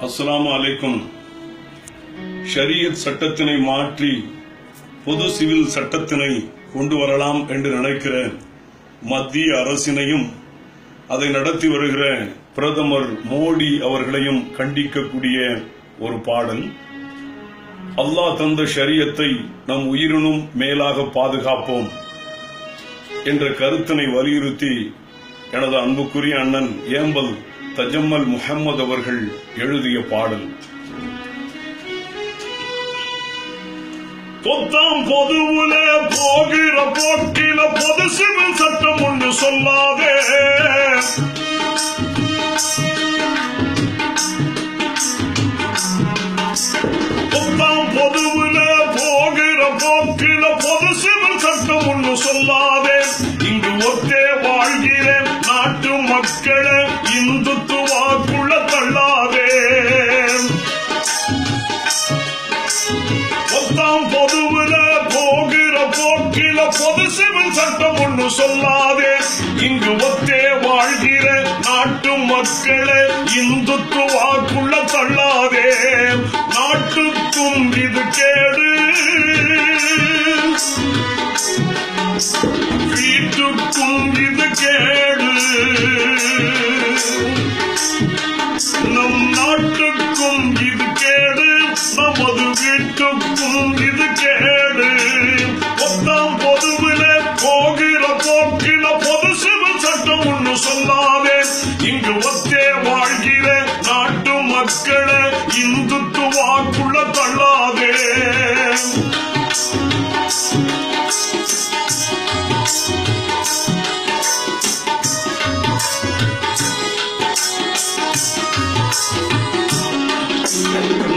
அஸ்ஸலாமு அலைக்கும். ஷரியத் சட்டத்தினை மாற்றி பொது சிவில் சட்டத்தினை கொண்டு வரலாம் என்று நினைக்கிறேன். மத்திய அரசினையும் அதை நடத்தி வருகிற பிரதமர் மோடி அவர்களையும் கண்டிக்கக்கூடிய ஒரு பாடல். அல்லாஹ் தந்த ஷரியத்தை நம் உயிரினும் மேலாக பாதுகாப்போம் என்ற கருத்தினை வலியுறுத்தி எனது அன்புக்குரிய அண்ணன் ஏம்பல் தஜம்மல் முஹம்மது அவர்கள் எழுதிய பாடல். பொத்தாம் பொதுவுல போகிற போக்கில பொது சிவில் சட்டம் ஒன்று சொல்லாதே. பொத்தாம் பொதுவுல போகிற போக்கில பொது சிவில் சட்டம் ஒன்று சொல்லாதே. இங்கு ஒத்தே வாழ்கிறேன் நாட்டு மக்களை இந்துத்துவாக்குள்ள தள்ளாதே. பொத்தாம் பொதுவுல போகிற போக்கில பொது சிவில் சட்டம் ஒன்று சொல்லாதே. இங்கு ஒத்தே வாழ்கிற நாட்டு மக்களை இந்துத்துவாக்குள்ள தள்ளாதே. நாட்டுக்கும் இது கேடு, வீட்டுக்கும் இது கேடு, நம் நாட்டுக்கும் இது கேடு, நமது வீட்டுக்கும் இது கேடு. பொத்தாம் பொதுவில போகிற போக்கில பொது சிவில் சட்டம் ஒன்று சொல்லாதே. இங்கு ஒத்தே வாழ்கிற நாட்டு மக்களை இந்துத்துவாக்குள்ள தள்ளாதே.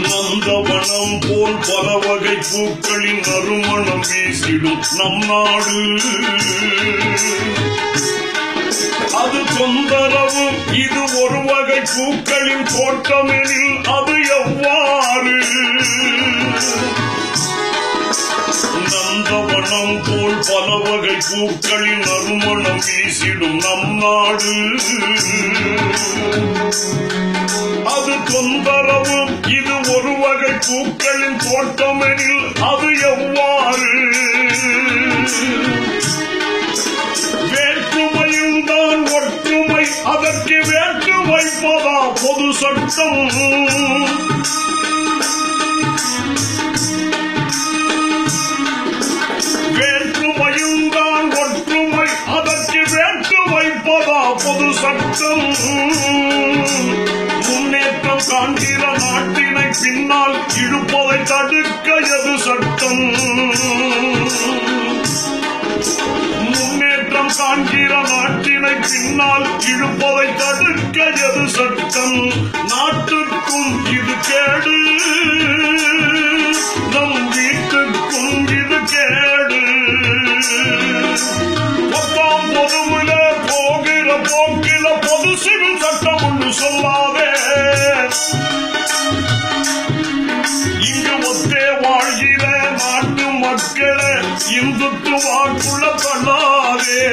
நந்தவனம் போல் பல வகை பூக்களின் நறுமணம் வீசிடும் நம் நாடு. அது தொந்தரவு, இது ஒரு வகை பூக்களின் தோட்டமெனில் அது எவ்வாறு? நந்தவனம் போல் பல வகை பூக்களின் நறுமணம் வீசிடும் நம் நாடு. அது தொந்தரவு, இது ஒரு வகை பூக்களின் தோட்டமெனில் அது எவ்வாறு? வேற்றுமையில் தான் ஒற்றுமை, அதற்கு வேற்று வைப்பதா பொது சட்டம்? வேற்றுமையில் தான் ஒற்றுமை, அதற்கு வேற்று வைப்பதா பொது சட்டம்? முன்னேற்றம் காண்கிற நாட்டினை பின்னால் இழுப்பதை தடுக்க எது சட்டம்? முன்னேற்றம் காண்கிற நாட்டினை பின்னால் இழுப்பதை தடுக்க எது சட்டம்? நாட்டுக்கும் இது கேடு, நம் வீட்டுக்கும் இது கேடு. பொத்தாம் பொதுவில போகிற போக்கில பொது சிவில் சட்டம் ஒன்று சொல்லாதே. இங்கு ஒத்தே வாழ்கிற நாட்டு மக்களை இந்துத்துவாக்குள்ள தள்ளாதே.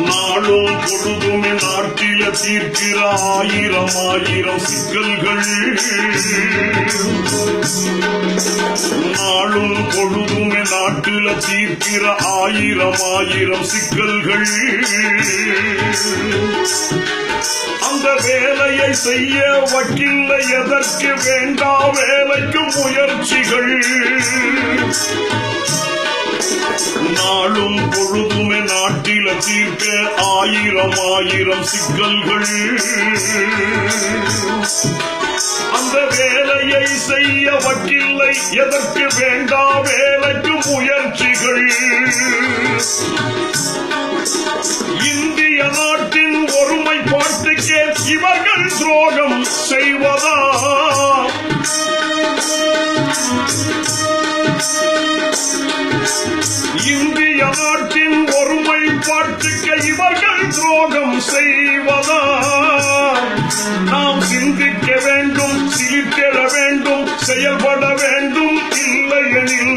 நாளும் பொழுதுமே நாட்டில தீர்க்கிற ஆயிரம் ஆயிரம் சிக்கல்கள். நாளும் பொழுதுமே நாட்டில தீர்க்கிற ஆயிரம் ஆயிரம் சிக்கல்கள். அந்த வேலையை செய்ய வக்கில்லை, எதற்கு வேண்டா வேலைக்கு முயற்சிகள். நாளும் பொழுதுமே நாட்டில தீர்க்க ஆயிரம் ஆயிரம் சிக்கல்கள். அந்த வேலையை செய்ய வக்கில்லை, எதற்கு வேண்டா வேலைக்கு முயற்சிகள். இந்திய நாட்டின் ஒருமைப்பாட்டுக்கே இவர்கள் துரோகம் செய்வதா? இந்திய நாட்டின் ஒருமைப்பாட்டுக்கு இவர்கள் துரோகம் செய்வதா? போதுதான் நாம் சிந்திக்க வேண்டும், சிரித்திட வேண்டும், செயல்பட வேண்டும். இல்லையெனில்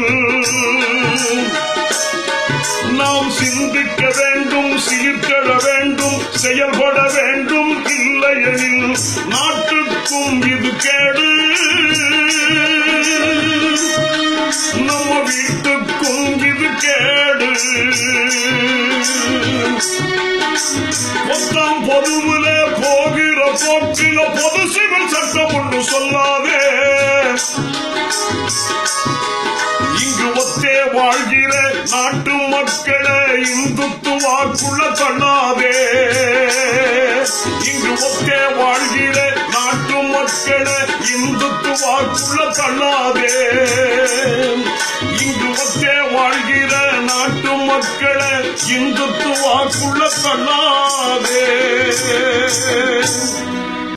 நாம் சிந்திக்க வேண்டும், சீர்கெட வேண்டும், செயல்பட வேண்டும். இல்லையெனில் நாட்டுக்கும் இது கேடு, நம்ம வீட்டுக்கும் இது கேடு. மொத்தம் பொதுவுல போகிற போக்கில பொது சிவில் சட்டம் ஒன்று சொல்லாதே. இங்கு ஒத்தே வாழ்கிற நாட்டு மக்களை இந்துத்துவாக்குள்ள தள்ளாதே. இங்கு ஒத்தே வாழ்கிற நாட்டு மக்களை இந்துத்துவாக்குள்ள தள்ளாதே. இங்கு ஒத்தே வாழ்கிற நாட்டு மக்களை இந்துத்துவாக்குள்ள தள்ளாதே.